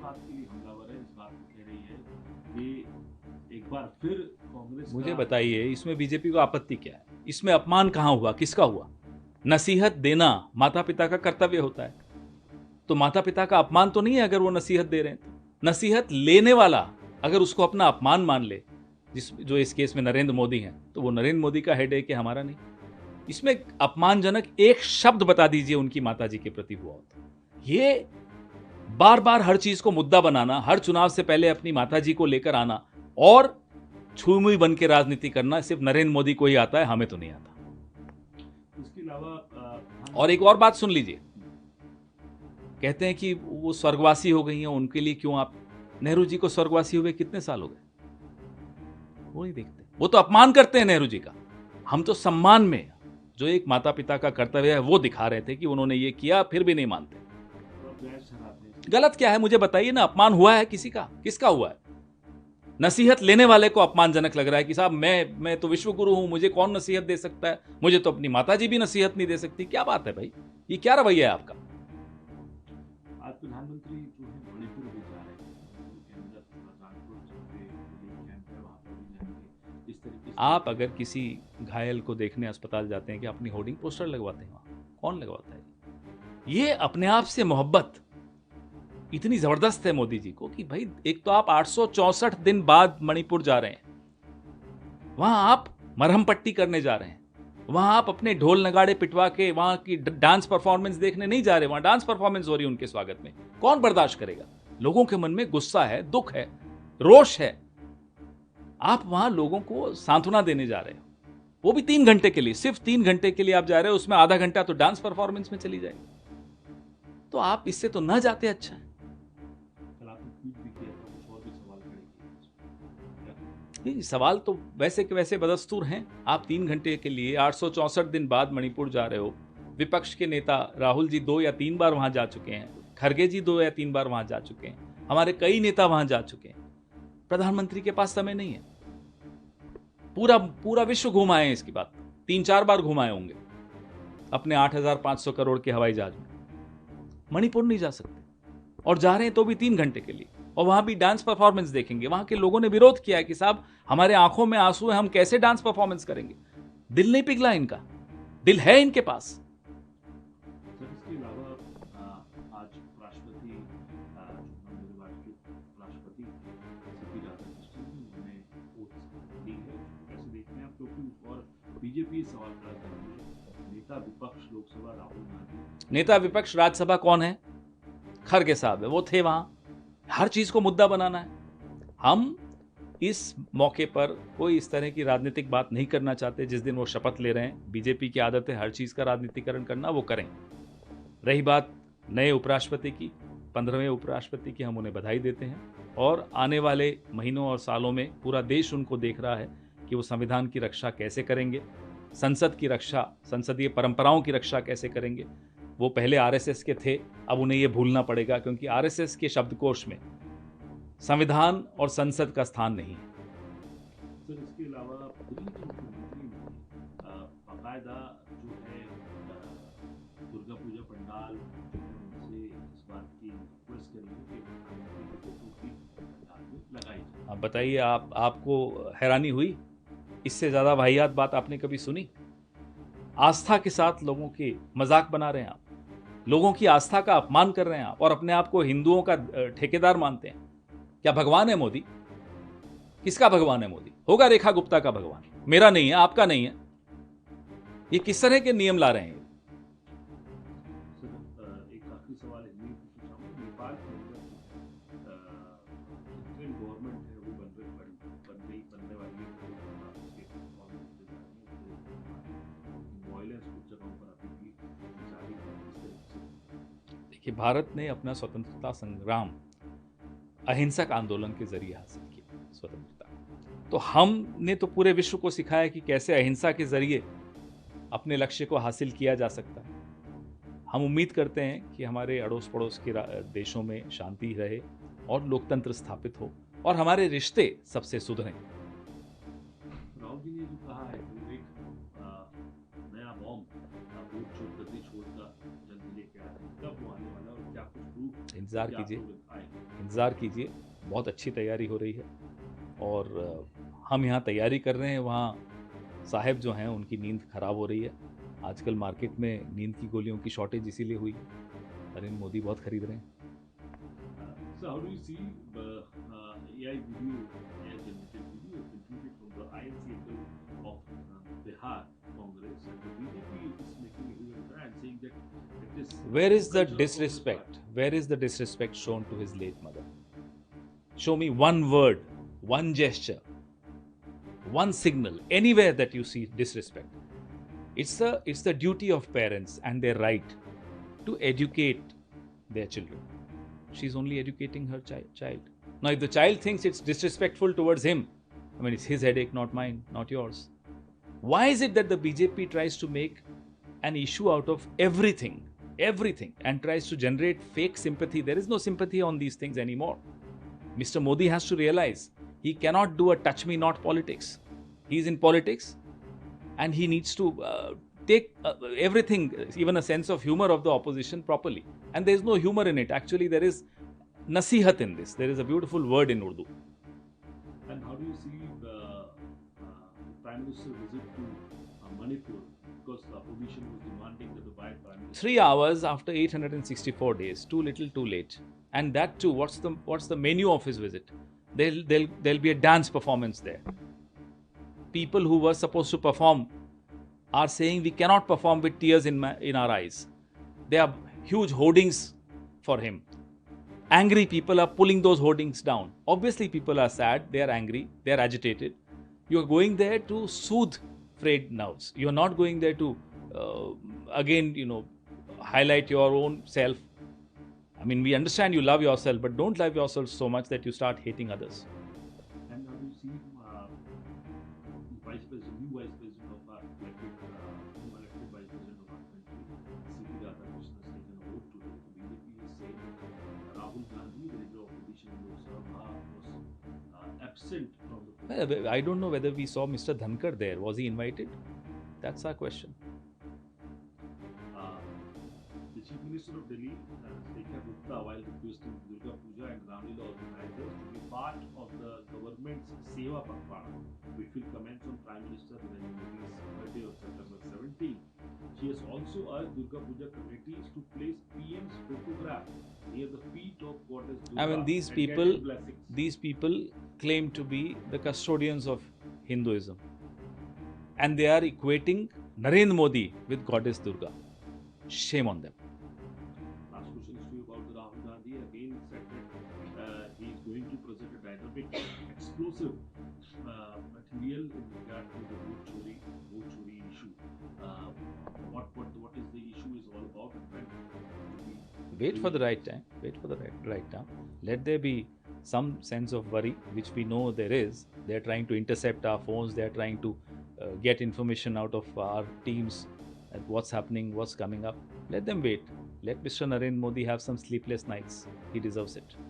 बात के लिए हमलावर है, इस बात को कह रही है कि एक बार फिर कांग्रेस मुझे का बताइए इसमें बीजेपी को आपत्ति क्या है? इसमें अपमान कहाँ हुआ, किसका हुआ? नसीहत देना माता पिता का कर्तव्य होता है, तो माता पिता का अपमान तो नहीं है अगर वो नसीहत दे रहे हैं तो। नसीहत लेने वाला अगर उसको अपना अपमान मान ले, जो इस केस में नरेंद्र मोदी हैं, तो वो नरेंद्र मोदी का हेडेक है, हमारा नहीं। इसमें अपमानजनक एक शब्द बता दीजिए उनकी माता जी के प्रति हुआ हो तो। ये बार बार हर चीज को मुद्दा बनाना, हर चुनाव से पहले अपनी माता जी को लेकर आना और छुई बन के राजनीति करना सिर्फ नरेंद्र मोदी को ही आता है, हमें तो नहीं आता। इसके अलावा और एक और बात सुन लीजिए, कहते हैं कि वो स्वर्गवासी हो गई हैं, उनके लिए क्यों आप? नेहरू जी को स्वर्गवासी हुए कितने साल हो गए? वो नहीं देखते, वो तो अपमान करते हैं नेहरू जी का। हम तो सम्मान में, जो एक माता पिता का कर्तव्य है वो दिखा रहे थे कि उन्होंने ये किया, फिर भी नहीं मानते। गलत क्या है मुझे बताइए ना? अपमान हुआ है किसी का? किसका हुआ है? नसीहत लेने वाले को अपमानजनक लग रहा है कि साहब मैं तो विश्व गुरु हूं, मुझे कौन नसीहत दे सकता है? मुझे तो अपनी माता जी भी नसीहत नहीं दे सकती। क्या बात है भाई, ये क्या रवैया है आपका? आज प्रधानमंत्री जो है मणिपुर भी जा रहे हैं, मणिपुर के अंदर शाहजहांपुर जहाँ पे रिलीफ कैंप है वहाँ पर भी जाएंगे। इस तरीके से आप अगर किसी घायल को देखने अस्पताल जाते हैं कि अपनी होर्डिंग पोस्टर लगवाते हैं वहां? कौन लगवाता है? ये अपने आप से मोहब्बत इतनी जबरदस्त है मोदी जी को कि भाई एक तो आप 864 दिन बाद मणिपुर जा रहे हैं, वहां आप मरहम पट्टी करने जा रहे हैं, वहां आप अपने ढोल नगाड़े पिटवा के वहां की डांस परफॉर्मेंस देखने नहीं जा रहे, वहां डांस परफॉर्मेंस हो रही है उनके स्वागत में। कौन बर्दाश्त करेगा? लोगों के मन में गुस्सा है, दुख है, रोष है। आप वहां लोगों को सांत्वना देने जा रहे हो, वो भी 3 घंटे के लिए, सिर्फ 3 घंटे के लिए आप जा रहे हो, उसमें आधा घंटा तो डांस परफॉर्मेंस में चली जाएगी। तो आप इससे तो न जाते अच्छा है। कल आपने ट्वीट भी किया था, कुछ और भी सवाल खड़े किए। नहीं, सवाल तो वैसे के वैसे बदस्तूर हैं। आप 3 घंटे के लिए 864 दिन बाद मणिपुर जा रहे हो। विपक्ष के नेता राहुल जी 2 या 3 बार वहां जा चुके हैं, खरगे जी 2 या 3 बार वहां जा चुके हैं, हमारे कई नेता वहां जा चुके हैं। प्रधानमंत्री के पास समय नहीं है। पूरा पूरा विश्व घुमाए हैं, इसकी बात 3-4 बार घुमाए होंगे अपने 8,500 करोड़ के हवाई जहाज में। मणिपुर नहीं जा सकते, और जा रहे हैं तो भी 3 घंटे के लिए, और वहां भी डांस परफॉर्मेंस देखेंगे। वहां के लोगों ने विरोध किया है कि साहब हमारे आंखों में आंसू है, हम कैसे डांस परफॉर्मेंस करेंगे? दिल नहीं पिघला इनका, दिल है इनके पास। सर इसके अलावा आज राष्ट्रपति जो निर्वाचित राष्ट्रपति सीपी राधाकृष्णन जी उन्होंने ओथ ली है, कैसे देखते हैं आप? क्योंकि और बीजेपी सवाल खड़ा कर रही है, नेता विपक्ष लोकसभा राहुल गांधी, नेता विपक्ष राज्यसभा कौन है? खरगे साहब है, वो थे वहां। हर चीज को मुद्दा बनाना है। हम इस मौके पर कोई इस तरह की राजनीतिक बात नहीं करना चाहते। जिस दिन वो शपथ ले रहे हैं, बीजेपी की आदत है हर चीज का राजनीतिकरण करना, वो करें। रही बात नए उपराष्ट्रपति की, 15वें उपराष्ट्रपति की, हम उन्हें बधाई देते हैं, और आने वाले महीनों और सालों में पूरा देश उनको देख रहा है कि वो संविधान की रक्षा कैसे करेंगे, संसद की रक्षा, संसदीय परंपराओं की रक्षा कैसे करेंगे। वो पहले आरएसएस के थे, अब उन्हें ये भूलना पड़ेगा, क्योंकि आरएसएस के शब्दकोश में संविधान और संसद का स्थान नहीं है। सर इसके अलावा दिल्ली के मुख्यमंत्री ने बाकायदा जो है दुर्गा पूजा पंडाल जो है उनसे इस बात की रिक्वेस्ट करी है कि प्रधानमंत्री की फोटो की पंडाल में लगाई जाए। आप बताइए, आपको हैरानी हुई? इससे ज्यादा वाहियात बात आपने कभी सुनी? आस्था के साथ लोगों की मजाक बना रहे हैं आप, लोगों की आस्था का अपमान कर रहे हैं आप, और अपने आप को हिंदुओं का ठेकेदार मानते हैं। क्या भगवान है मोदी? किसका भगवान है मोदी? होगा रेखा गुप्ता का भगवान, मेरा नहीं है, आपका नहीं है। ये किस तरह के नियम ला रहे हैं? सर एक आखिरी सवाल हिंदी में पूछना चाहूँगा। नेपाल के अंदर जो है इंडियन गवर्नमेंट है वो बनने वाली है, वायलेंस कुछ जगहों पर अभी भी जारी है। इस तरीके से देखिए, भारत ने अपना स्वतंत्रता संग्राम अहिंसक आंदोलन के जरिए हासिल किया स्वतंत्रता। तो हमने तो पूरे विश्व को सिखाया कि कैसे अहिंसा के जरिए अपने लक्ष्य को हासिल किया जा सकता है। हम उम्मीद करते हैं कि हमारे अड़ोस पड़ोस के देशों में शांति रहे और लोकतंत्र स्थापित हो, और हमारे रिश्ते सबसे सुधरें। राहुल जी ने जो कहा है वो एक नया बॉम्ब वोट चोर गद्दी छोड़ का जल्दी लेके आ रहे हैं, कब वो आने वाला है और क्या कुछ प्रूफ इंतजार क्या आप कीजिए, लोग आएंगे? इंतज़ार कीजिए, बहुत अच्छी तैयारी हो रही है और हम यहाँ तैयारी कर रहे हैं, वहाँ साहब जो हैं उनकी नींद खराब हो रही है। आजकल मार्केट में नींद की गोलियों की शॉर्टेज इसीलिए हुई है। नरेंद्र मोदी बहुत खरीद रहे हैं। So how do you see the AI video, AI generated video contributed from the INCFL of Bihar Congress, and the BJP is making a huge brand saying that it is Where is the culture of Congress disrespect? party. Where is the disrespect shown to his late mother? Show me one word, one gesture, one signal, anywhere that you see disrespect. It's the duty of parents and their right to educate their children. She's only educating her child. Now, if the child thinks it's disrespectful towards him, I mean, it's his headache, not mine, not yours. Why is it that the BJP tries to make an issue out of everything, and tries to generate fake sympathy? There is no sympathy on these things anymore. Mr. Modi has to realize he cannot do a touch me not politics. He's in politics and he needs to take everything, even a sense of humor of the opposition properly. And there's no humor in it. Actually, there is nasihat in this. There is a beautiful word in Urdu. And how do you see the Prime Minister visit to Manipur? Because the opposition was demanding that the Prime Minister 3 hours after 864 days, too little, too late. And that too, what's the menu of his visit? There'll be a dance performance there. People who were supposed to perform are saying we cannot perform with tears in our eyes. There are huge hoardings for him. Angry people are pulling those hoardings down. Obviously, people are sad, they are angry, they are agitated. You are going there to soothe frayed nerves. You are not going there to, again, highlight your own self. I mean, we understand you love yourself, but don't love yourself so much that you start hating others. And how do you see new Vice President of our elected Vice President of our country, C.P. Radhakrishnan, has taken a vote today. The BJP is saying that Rahul Gandhi, the leader of opposition in Lok Sabha, was absent from the Well, I don't know whether we saw Mr. Dhankar there. Was he invited? That's our question. The Chief Minister of Delhi, Rekha Gupta, while requesting Durga Puja and Ramlila organizers to be part of the government's Seva Pakhwana, which will commence on Prime Minister Narendra Modi's birthday of September 17. She has also urged Durga Puja committees to place PM's photograph near the feet of Goddess Durga. I mean, these people claim to be the custodians of Hinduism, and they are equating Narendra Modi with Goddess Durga. Shame on them. Last question is to you about the Rahul Gandhi. Again, said that he is going to present a dynamic, explosive material in regard to the vote chori issue. What is the issue is all about, and when Wait for the right time. Wait for the right time. Let there be some sense of worry, which we know there is. They are trying to intercept our phones. They are trying to get information out of our teams at what's happening, what's coming up. Let them wait. Let Mr. Narendra Modi have some sleepless nights. He deserves it.